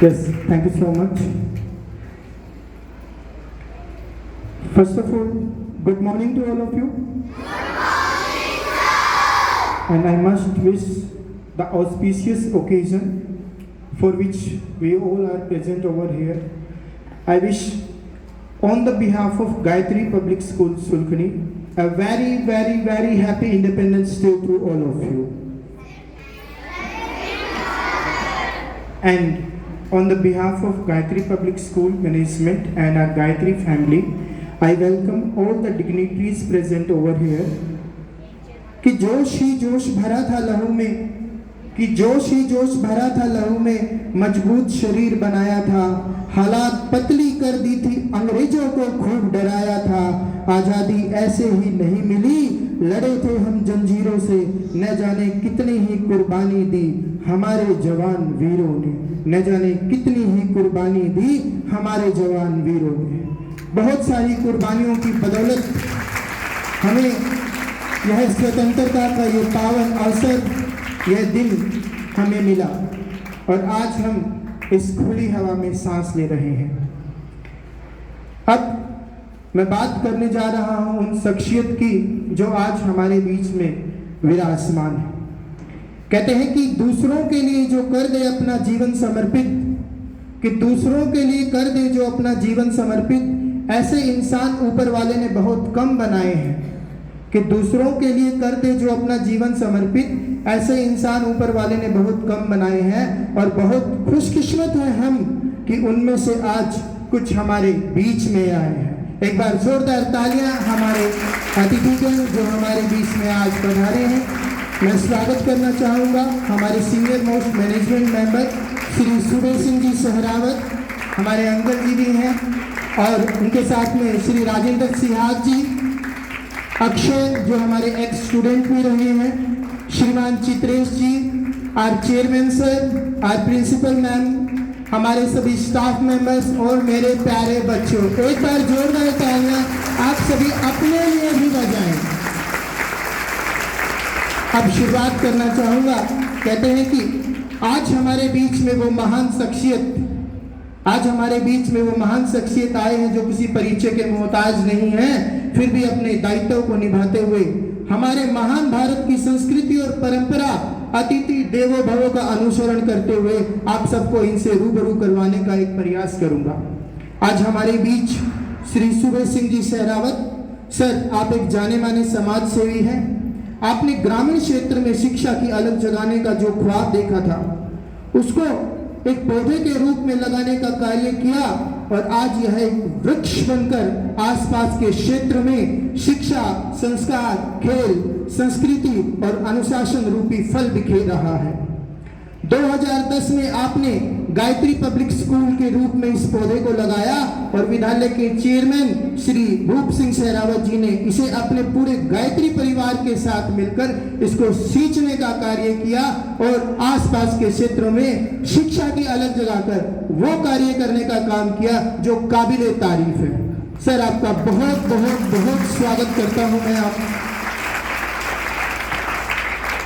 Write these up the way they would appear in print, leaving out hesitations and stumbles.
Yes, thank you so much. First of all, good morning to all of you. Good morning, sir. And I must wish the auspicious occasion for which we all are present over here. I wish on the behalf of Gayatri Public School, Sulkani, a very, very, very happy Independence Day to all of you. And on the behalf of Gayatri Public School Management and our Gayatri family, I welcome all the dignitaries present over here. कि जोश ही जोश भरा था लहू में, कि जोश ही जोश भरा था लहू में, मजबूत शरीर बनाया था, हालात पतली कर दी थी, अंग्रेजों को खूब डराया था, आज़ादी ऐसे ही नहीं मिली, लड़े थे हम जंजीरों से, न जाने कितनी ही कुर्बानी दी हमारे जवान वीरों ने, न जाने कितनी ही कुर्बानी दी हमारे जवान वीरों ने। बहुत सारी कुर्बानियों की बदौलत हमें यह स्वतंत्रता का ये पावन अवसर, यह दिन हमें मिला और आज हम इस खुली हवा में सांस ले रहे हैं। अब मैं बात करने जा रहा हूं उन शख्सियत की जो आज हमारे बीच में विराजमान है। कहते हैं कि दूसरों के लिए जो कर दे अपना जीवन समर्पित, कि दूसरों के लिए कर दे जो अपना जीवन समर्पित, ऐसे इंसान ऊपर वाले ने बहुत कम बनाए हैं। कि दूसरों के लिए कर दे जो अपना जीवन समर्पित, ऐसे इंसान ऊपर वाले ने बहुत कम बनाए हैं और बहुत खुशकिस्मत हैं हम कि उनमें से आज कुछ हमारे बीच में आए हैं। एक बार जोरदार तालियां हमारे अतिथि के जो हमारे बीच में आज पधारे हैं। मैं स्वागत करना चाहूँगा हमारे senior most management member Shri सूबे सिंह जी सहरावत, हमारे अंकल जी भी हैं, और उनके साथ में श्री राजेंद्र सिहाग जी, अक्षय जो हमारे एक्स स्टूडेंट भी रहे हैं, श्रीमान Chitresh ji, our chairman sir, our principal ma'am, हमारे सभी स्टाफ मेंबर्स और मेरे प्यारे बच्चों, एक बार जोरदार तालियां आप सभी अपने लिए भी बजाएं। अब शुरुआत करना चाहूँगा। कहते हैं कि आज हमारे बीच में वो महान शख्सियत, आज हमारे बीच में वो महान शख्सियत आए हैं जो किसी परिचय के मोहताज नहीं हैं, फिर भी अपने दायित्व को निभाते हुए हमारे महान भारत की संस्कृति और परंपरा अतिथि देवो भव का अनुसरण करते हुए आप सबको इनसे रूबरू करवाने का एक प्रयास करूंगा। आज हमारे बीच श्री सूबे सिंह जी सहरावत सर, आप एक जाने माने समाज सेवी हैं। आपने ग्रामीण क्षेत्र में शिक्षा की अलग जगाने का जो ख्वाब देखा था, उसको एक पौधे के रूप में लगाने का कार्य किया और आज यह एक वृक्ष बनकर आसपास के क्षेत्र में शिक्षा, संस्कार, खेल, संस्कृति और अनुशासन रूपी फल बिखेर रहा है। 2010 में आपने गायत्री पब्लिक स्कूल के रूप में इस पौधे को लगाया और विद्यालय के चेयरमैन श्री भूप सिंह सहरावत जी ने इसे अपने पूरे गायत्री परिवार के साथ मिलकर इसको सींचने का कार्य किया और आसपास के क्षेत्रों में शिक्षा की अलग जगाकर वो कार्य करने का काम किया जो काबिले तारीफ है। सर, आपका बहुत बहुत बहुत स्वागत करता हूं मैं। आप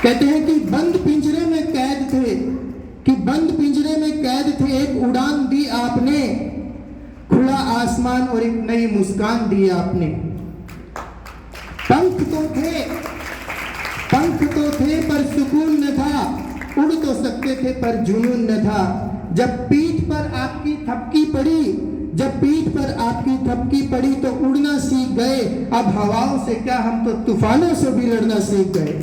कहते हैं कि बंद पिंजरे में कैद थे, कि बंद पिंजरे में कैद थे, एक उड़ान दी आपने, खुला आसमान और एक नई मुस्कान दी आपने। पंख तो थे पर सुकून न था, उड़ तो सकते थे पर जुनून न था। जब पीठ पर आपकी थपकी पड़ी, जब पीठ पर आपकी थपकी पड़ी तो उड़ना सीख गए। अब हवाओं से क्या, हम तो तूफानों से भी लड़ना सीख गए।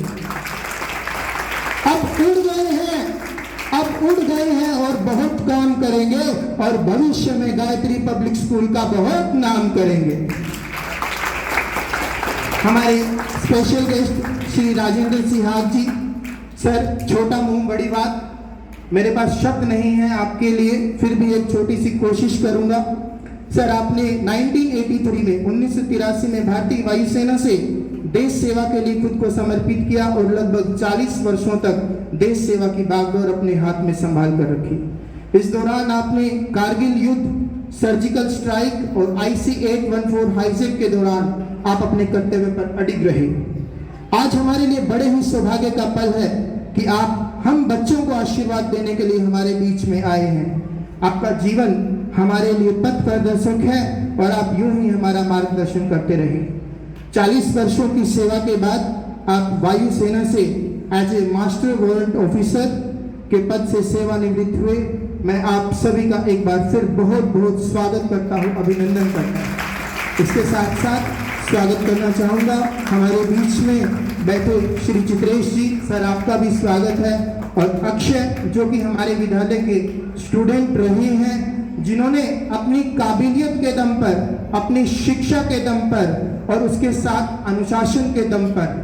अब उड़ गए हैं और बहुत काम करेंगे और भविष्य में गायत्री पब्लिक स्कूल का बहुत नाम करेंगे। हमारे स्पेशल गेस्ट श्री राजेंद्र सिहाग जी सर, छोटा मुंह बड़ी बात, मेरे पास शब्द नहीं है आपके लिए, फिर भी एक छोटी सी कोशिश करूंगा। सर, आपने 1983 में भारतीय वायुसेना से देश सेवा के लिए खुद को समर्पित किया और लगभग 40 वर्षों तक देश सेवा की बागडोर अपने हाथ में संभाल कर रखी। इस दौरान आपने कारगिल युद्ध, सर्जिकल स्ट्राइक और IC-814 हाईजैक के दौरान आप अपने कर्तव्य पर अडिग रहे। आज हमारे लिए बड़े ही सौभाग्य का पल है कि आप हम बच्चों को आशीर्वाद देने के लिए हमारे बीच में आए हैं। आपका जीवन हमारे लिए पथ प्रदर्शक है और आप यूं ही हमारा मार्गदर्शन करते रहें। 40 वर्षों की सेवा के बाद आप वायुसेना से as a master warrant officer के पद से सेवानिवृत्त हुए। मैं आप सभी का एक बार फिर बहुत बहुत स्वागत करता हूं, अभिनंदन करता हूं। इसके साथ साथ स्वागत करना चाहूँगा हमारे बीच में बैठे श्री चित्रेश जी, सर आपका भी स्वागत है, और अक्षय जो कि हमारे विद्यालय के स्टूडेंट रहे हैं, जिन्होंने अपनी काबिलियत के दम पर, अपनी शिक्षा के दम पर और उसके साथ अनुशासन के दम पर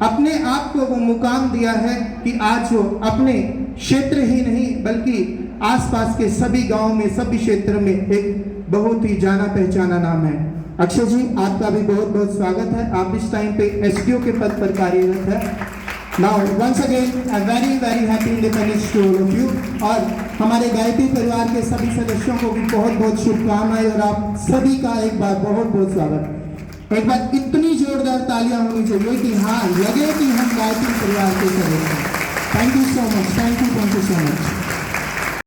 अपने आप को वो मुकाम दिया है कि आज वो अपने क्षेत्र ही नहीं बल्कि आसपास के सभी गांव में, सभी क्षेत्र में एक बहुत ही जाना पहचाना नाम है। अक्षय जी आपका भी बहुत बहुत स्वागत है, आप इस टाइम पे एसडीओ के पद पर कार्यरत है। Now once again I very very happy independence to all of you. और हमारे गायत्री परिवार के सभी सदस्यों को भी बहुत बहुत शुभकामनाएं और आप सभी का एक बार बहुत बहुत स्वागत। एक बार इतनी जोरदार तालियां होनी चाहिए कि हाँ लगे कि हम गायत्री परिवार के सदस्य हैं। Thank you so much, thank you so much.